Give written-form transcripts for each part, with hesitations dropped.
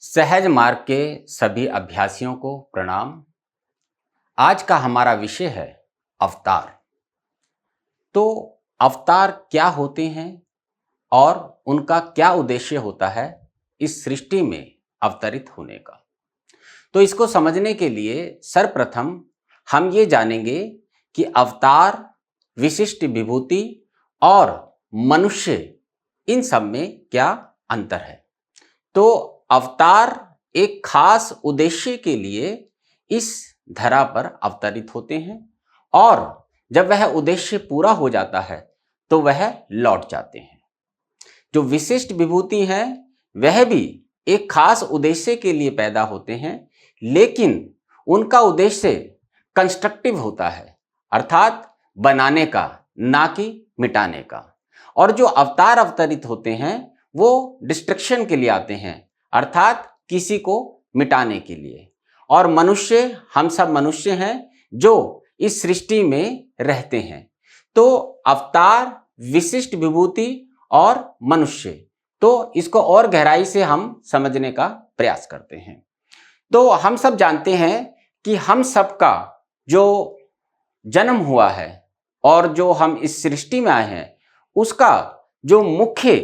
सहज मार्ग के सभी अभ्यासियों को प्रणाम। आज का हमारा विषय है अवतार। तो अवतार क्या होते हैं और उनका क्या उद्देश्य होता है इस सृष्टि में अवतरित होने का। तो इसको समझने के लिए सर्वप्रथम हम ये जानेंगे कि अवतार, विशिष्ट विभूति और मनुष्य, इन सब में क्या अंतर है। तो अवतार एक खास उद्देश्य के लिए इस धरा पर अवतरित होते हैं और जब वह उद्देश्य पूरा हो जाता है तो वह लौट जाते हैं। जो विशिष्ट विभूति हैं वह भी एक खास उद्देश्य के लिए पैदा होते हैं, लेकिन उनका उद्देश्य कंस्ट्रक्टिव होता है, अर्थात बनाने का, ना कि मिटाने का। और जो अवतार अवतरित होते हैं वो डिस्ट्रक्शन के लिए आते हैं, अर्थात किसी को मिटाने के लिए। और मनुष्य, हम सब मनुष्य हैं जो इस सृष्टि में रहते हैं। तो अवतार, विशिष्ट विभूति और मनुष्य, तो इसको और गहराई से हम समझने का प्रयास करते हैं। तो हम सब जानते हैं कि हम सबका जो जन्म हुआ है और जो हम इस सृष्टि में आए हैं, उसका जो मुख्य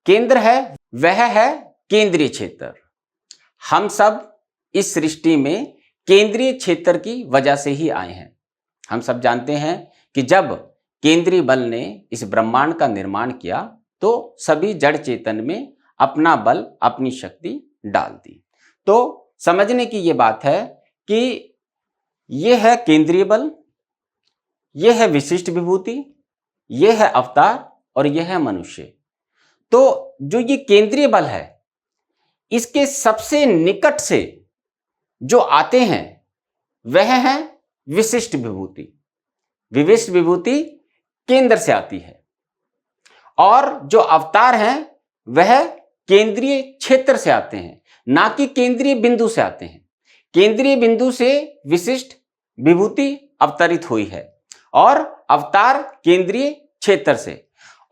केंद्र है वह है केंद्रीय क्षेत्र। हम सब इस सृष्टि में केंद्रीय क्षेत्र की वजह से ही आए हैं। हम सब जानते हैं कि जब केंद्रीय बल ने इस ब्रह्मांड का निर्माण किया तो सभी जड़ चेतन में अपना बल, अपनी शक्ति डाल दी। तो समझने की ये बात है कि यह है केंद्रीय बल, यह है विशिष्ट विभूति, यह है अवतार और यह है मनुष्य। तो जो ये केंद्रीय बल है, इसके सबसे निकट से जो आते हैं वह है विशिष्ट विभूति। विशिष्ट विभूति केंद्र से आती है और जो अवतार हैं वह केंद्रीय क्षेत्र से आते हैं, ना कि केंद्रीय बिंदु से आते हैं। केंद्रीय बिंदु से विशिष्ट विभूति अवतरित हुई है और अवतार केंद्रीय क्षेत्र से।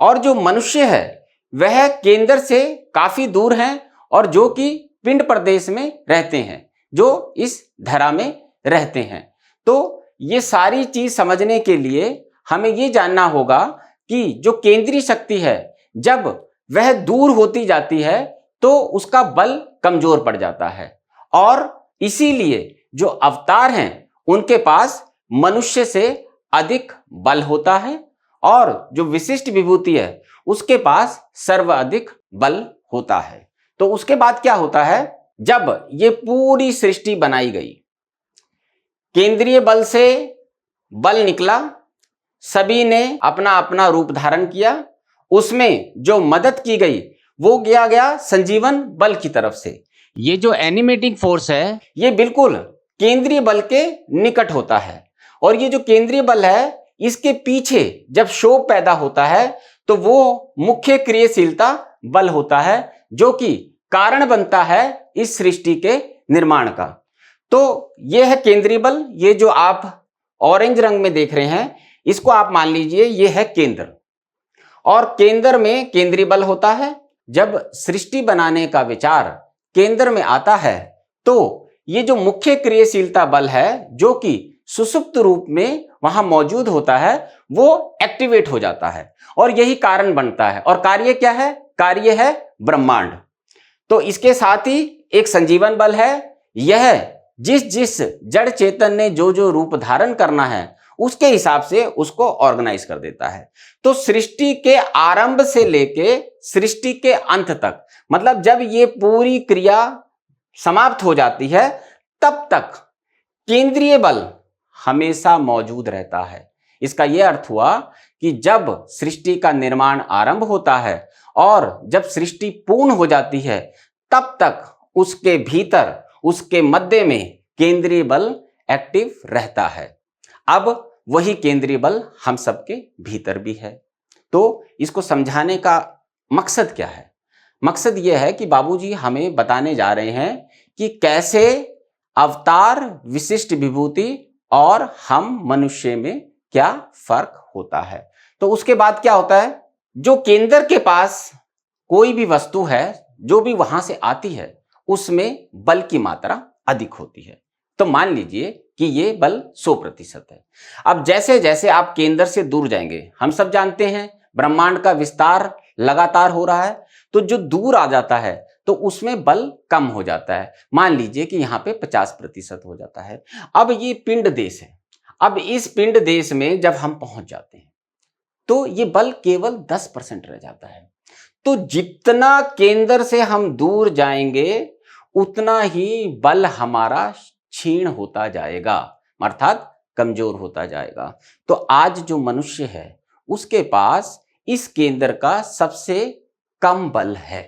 और जो मनुष्य है वह केंद्र से काफी दूर हैं और जो कि पिंड प्रदेश में रहते हैं, जो इस धरा में रहते हैं। तो ये सारी चीज समझने के लिए हमें ये जानना होगा कि जो केंद्रीय शक्ति है, जब वह दूर होती जाती है तो उसका बल कमजोर पड़ जाता है। और इसीलिए जो अवतार हैं उनके पास मनुष्य से अधिक बल होता है और जो विशिष्ट विभूति है उसके पास सर्वाधिक बल होता है। तो उसके बाद क्या होता है, जब ये पूरी सृष्टि बनाई गई, केंद्रीय बल से बल निकला, सभी ने अपना अपना रूप धारण किया, उसमें जो मदद की गई वो गया संजीवन बल की तरफ से। ये जो एनिमेटिंग फोर्स है ये बिल्कुल केंद्रीय बल के निकट होता है और ये जो केंद्रीय बल है इसके पीछे जब क्षोभ पैदा होता है तो वो मुख्य क्रियाशीलता बल होता है, जो कि कारण बनता है इस सृष्टि के निर्माण का। तो ये है केंद्रीय बल। ये जो आप ऑरेंज रंग में देख रहे हैं इसको आप मान लीजिए ये है केंद्र, और केंद्र में केंद्रीय बल होता है। जब सृष्टि बनाने का विचार केंद्र में आता है तो ये जो मुख्य क्रियाशीलता बल है जो कि सुसुप्त रूप में वहां मौजूद होता है वो एक्टिवेट हो जाता है और यही कारण बनता है। और कार्य क्या है? कार्य है ब्रह्मांड। तो इसके साथ ही एक संजीवन बल है। यह जिस जिस जड़ चेतन ने जो जो रूप धारण करना है उसके हिसाब से उसको ऑर्गेनाइज कर देता है। तो सृष्टि के आरंभ से लेके सृष्टि के अंत तक, मतलब जब ये पूरी क्रिया समाप्त हो जाती है तब तक केंद्रीय बल हमेशा मौजूद रहता है। इसका यह अर्थ हुआ कि जब सृष्टि का निर्माण आरंभ होता है और जब सृष्टि पूर्ण हो जाती है तब तक उसके भीतर, उसके मध्य में केंद्रीय बल एक्टिव रहता है। अब वही केंद्रीय बल हम सबके भीतर भी है। तो इसको समझाने का मकसद क्या है? मकसद यह है कि बाबूजी हमें बताने जा रहे हैं कि कैसे अवतार, विशिष्ट विभूति और हम मनुष्य में क्या फर्क होता है। तो उसके बाद क्या होता है, जो केंद्र के पास कोई भी वस्तु है जो भी वहां से आती है उसमें बल की मात्रा अधिक होती है। तो मान लीजिए कि ये बल 100% है। अब जैसे जैसे आप केंद्र से दूर जाएंगे, हम सब जानते हैं ब्रह्मांड का विस्तार लगातार हो रहा है, तो जो दूर आ जाता है तो उसमें बल कम हो जाता है। मान लीजिए कि यहाँ पे 50% हो जाता है। अब ये पिंड देश है। अब इस पिंड देश में जब हम पहुंच जाते हैं तो ये बल केवल 10% रह जाता है। तो जितना केंद्र से हम दूर जाएंगे उतना ही बल हमारा क्षीण होता जाएगा, अर्थात कमजोर होता जाएगा। तो आज जो मनुष्य है उसके पास इस केंद्र का सबसे कम बल है।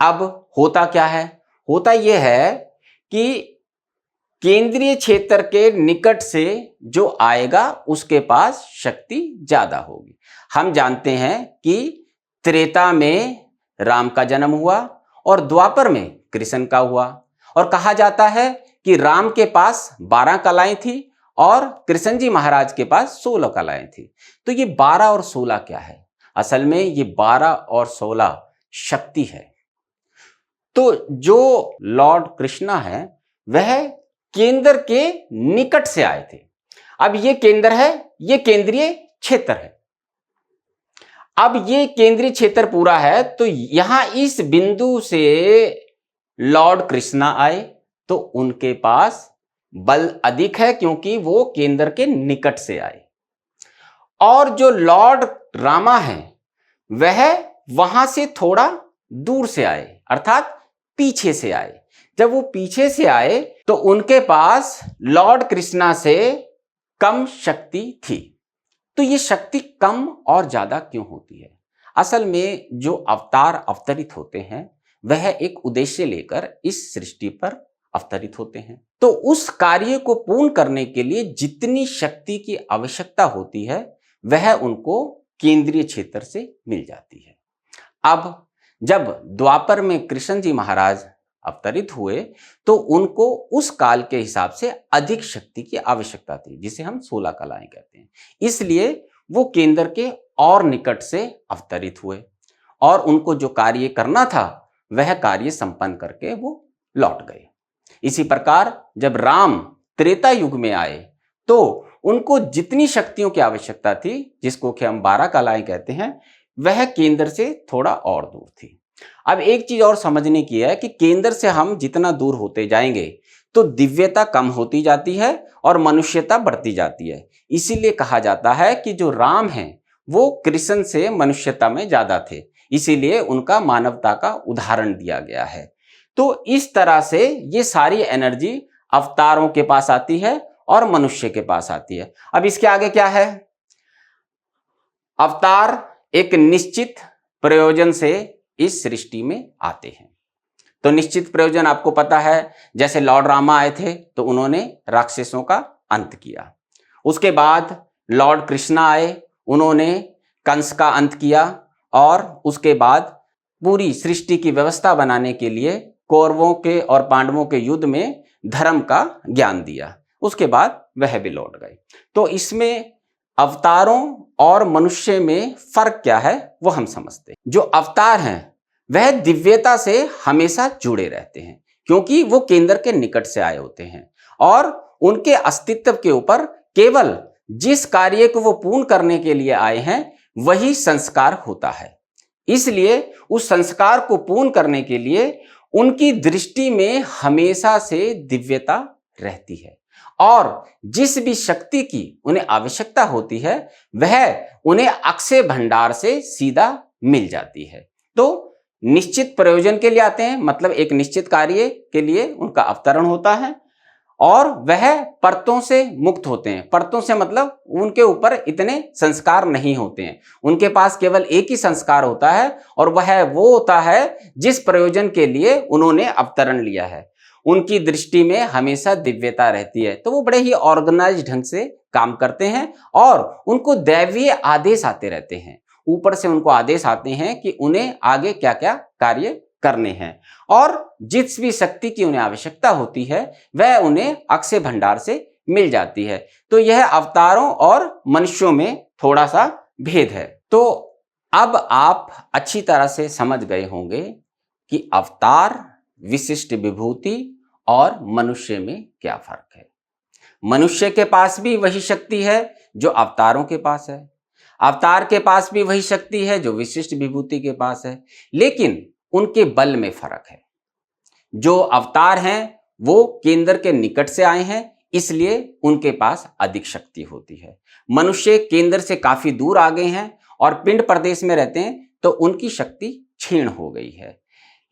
अब होता क्या है? होता यह है कि केंद्रीय क्षेत्र के निकट से जो आएगा उसके पास शक्ति ज्यादा होगी। हम जानते हैं कि त्रेता में राम का जन्म हुआ और द्वापर में कृष्ण का हुआ, और कहा जाता है कि राम के पास 12 कलाएं थी और कृष्ण जी महाराज के पास 16 कलाएं थी। तो ये 12 और 16 क्या है? असल में ये 12 और 16 शक्ति है। तो जो लॉर्ड कृष्णा है वह केंद्र के निकट से आए थे। अब ये केंद्र है, ये केंद्रीय क्षेत्र है। अब ये केंद्रीय क्षेत्र पूरा है तो यहां इस बिंदु से लॉर्ड कृष्णा आए तो उनके पास बल अधिक है क्योंकि वो केंद्र के निकट से आए। और जो लॉर्ड रामा है वह वहां से थोड़ा दूर से आए, अर्थात पीछे से आए। जब वो पीछे से आए तो उनके पास लॉर्ड कृष्णा से कम शक्ति थी। तो ये शक्ति कम और ज्यादा क्यों होती है? असल में जो अवतार अवतरित होते हैं वह एक उद्देश्य लेकर इस सृष्टि पर अवतरित होते हैं। तो उस कार्य को पूर्ण करने के लिए जितनी शक्ति की आवश्यकता होती है वह उनको केंद्रीय क्षेत्र से मिल जाती है। अब जब द्वापर में कृष्ण जी महाराज अवतरित हुए तो उनको उस काल के हिसाब से अधिक शक्ति की आवश्यकता थी, जिसे हम 16 कलाएं कहते हैं। इसलिए वो केंद्र के और निकट से अवतरित हुए और उनको जो कार्य करना था वह कार्य संपन्न करके वो लौट गए। इसी प्रकार जब राम त्रेता युग में आए तो उनको जितनी शक्तियों की आवश्यकता थी, जिसको कि हम 12 कलाएं कहते हैं, वह केंद्र से थोड़ा और दूर थी। अब एक चीज और समझने की है कि केंद्र से हम जितना दूर होते जाएंगे तो दिव्यता कम होती जाती है और मनुष्यता बढ़ती जाती है। इसीलिए कहा जाता है कि जो राम हैं वो कृष्ण से मनुष्यता में ज्यादा थे, इसीलिए उनका मानवता का उदाहरण दिया गया है। तो इस तरह से ये सारी एनर्जी अवतारों के पास आती है और मनुष्य के पास आती है। अब इसके आगे क्या है? अवतार एक निश्चित प्रयोजन से इस सृष्टि में आते हैं। तो निश्चित प्रयोजन आपको पता है, जैसे लॉर्ड रामा आए थे तो उन्होंने राक्षसों का अंत किया। उसके बाद लॉर्ड कृष्णा आए, उन्होंने कंस का अंत किया और उसके बाद पूरी सृष्टि की व्यवस्था बनाने के लिए कौरवों के और पांडवों के युद्ध में धर्म का ज्ञान दिया। उसके बाद वह भी लौट गए। तो इसमें अवतारों और मनुष्य में फर्क क्या है वो हम समझते हैं। जो अवतार हैं वह दिव्यता से हमेशा जुड़े रहते हैं क्योंकि वो केंद्र के निकट से आए होते हैं और उनके अस्तित्व के ऊपर केवल जिस कार्य को वो पूर्ण करने के लिए आए हैं वही संस्कार होता है। इसलिए उस संस्कार को पूर्ण करने के लिए उनकी दृष्टि में हमेशा से दिव्यता रहती है और जिस भी शक्ति की उन्हें आवश्यकता होती है वह उन्हें अक्षय भंडार से सीधा मिल जाती है। तो निश्चित प्रयोजन के लिए आते हैं, मतलब एक निश्चित कार्य के लिए उनका अवतरण होता है और वह परतों से मुक्त होते हैं। परतों से मतलब उनके ऊपर इतने संस्कार नहीं होते हैं, उनके पास केवल एक ही संस्कार होता है और वह वो होता है जिस प्रयोजन के लिए उन्होंने अवतरण लिया है। उनकी दृष्टि में हमेशा दिव्यता रहती है, तो वो बड़े ही ऑर्गेनाइज्ड ढंग से काम करते हैं और उनको दैवीय आदेश आते रहते हैं। ऊपर से उनको आदेश आते हैं कि उन्हें आगे क्या क्या कार्य करने हैं और जिस भी शक्ति की उन्हें आवश्यकता होती है वह उन्हें अक्षय भंडार से मिल जाती है। तो यह अवतारों और मनुष्यों में थोड़ा सा भेद है। तो अब आप अच्छी तरह से समझ गए होंगे कि अवतार विशिष्ट विभूति और मनुष्य में क्या फर्क है। मनुष्य के पास भी वही शक्ति है जो अवतारों के पास है, अवतार के पास भी वही शक्ति है जो विशिष्ट विभूति के पास है, लेकिन उनके बल में फर्क है। जो अवतार हैं वो केंद्र के निकट से आए हैं, इसलिए उनके पास अधिक शक्ति होती है। मनुष्य केंद्र से काफी दूर आ गए हैं और पिंड प्रदेश में रहते हैं, तो उनकी शक्ति क्षीण हो गई है।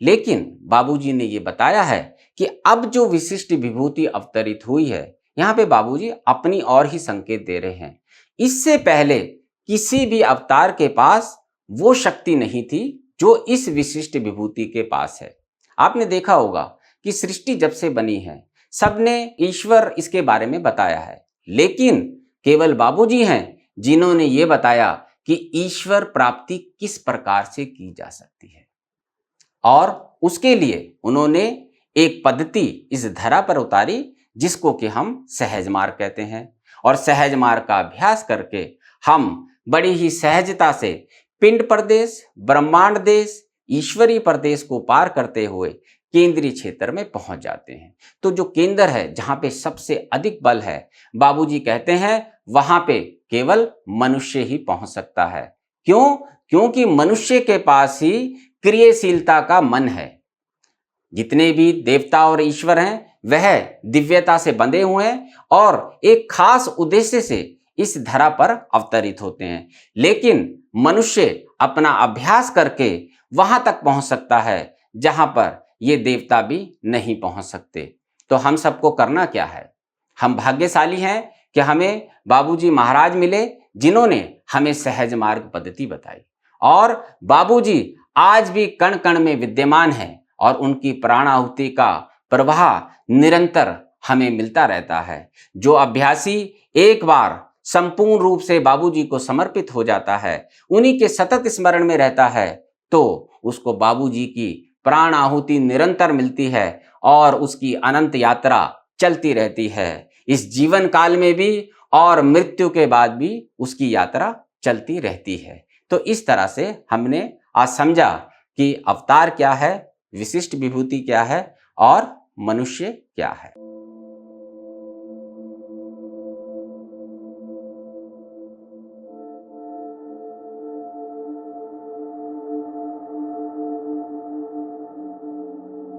लेकिन बाबूजी ने ये बताया है कि अब जो विशिष्ट विभूति अवतरित हुई है, यहाँ पे बाबूजी अपनी और ही संकेत दे रहे हैं। इससे पहले किसी भी अवतार के पास वो शक्ति नहीं थी जो इस विशिष्ट विभूति के पास है। आपने देखा होगा कि सृष्टि जब से बनी है, सबने ईश्वर इसके बारे में बताया है, लेकिन केवल बाबूजी हैं जिन्होंने ये बताया कि ईश्वर प्राप्ति किस प्रकार से की जा सकती है, और उसके लिए उन्होंने एक पद्धति इस धरा पर उतारी जिसको कि हम सहज मार्ग कहते हैं। और सहज मार्ग का अभ्यास करके हम बड़ी ही सहजता से पिंड प्रदेश, ब्रह्मांड देश, ईश्वरीय प्रदेश को पार करते हुए केंद्रीय क्षेत्र में पहुंच जाते हैं। तो जो केंद्र है, जहां पे सबसे अधिक बल है, बाबूजी कहते हैं वहां पे केवल मनुष्य ही पहुंच सकता है। क्यों? क्योंकि मनुष्य के पास ही क्रियाशीलता का मन है। जितने भी देवता और ईश्वर हैं वह दिव्यता से बंधे हुए हैं और एक खास उद्देश्य से इस धरा पर अवतरित होते हैं, लेकिन मनुष्य अपना अभ्यास करके वहां तक पहुंच सकता है जहां पर ये देवता भी नहीं पहुंच सकते। तो हम सबको करना क्या है? हम भाग्यशाली हैं कि हमें बाबूजी महाराज मिले जिन्होंने हमें सहज मार्ग पद्धति बताई, और बाबूजी आज भी कण कण में विद्यमान है और उनकी प्राणाहुति का प्रवाह निरंतर हमें मिलता रहता है। जो अभ्यासी एक बार संपूर्ण रूप से बाबूजी को समर्पित हो जाता है, उन्हीं के सतत स्मरण में रहता है, तो उसको बाबूजी की प्राण आहुति निरंतर मिलती है और उसकी अनंत यात्रा चलती रहती है। इस जीवन काल में भी और मृत्यु के बाद भी उसकी यात्रा चलती रहती है। तो इस तरह से हमने आज समझा कि अवतार क्या है, विशिष्ट विभूति क्या है और मनुष्य क्या है।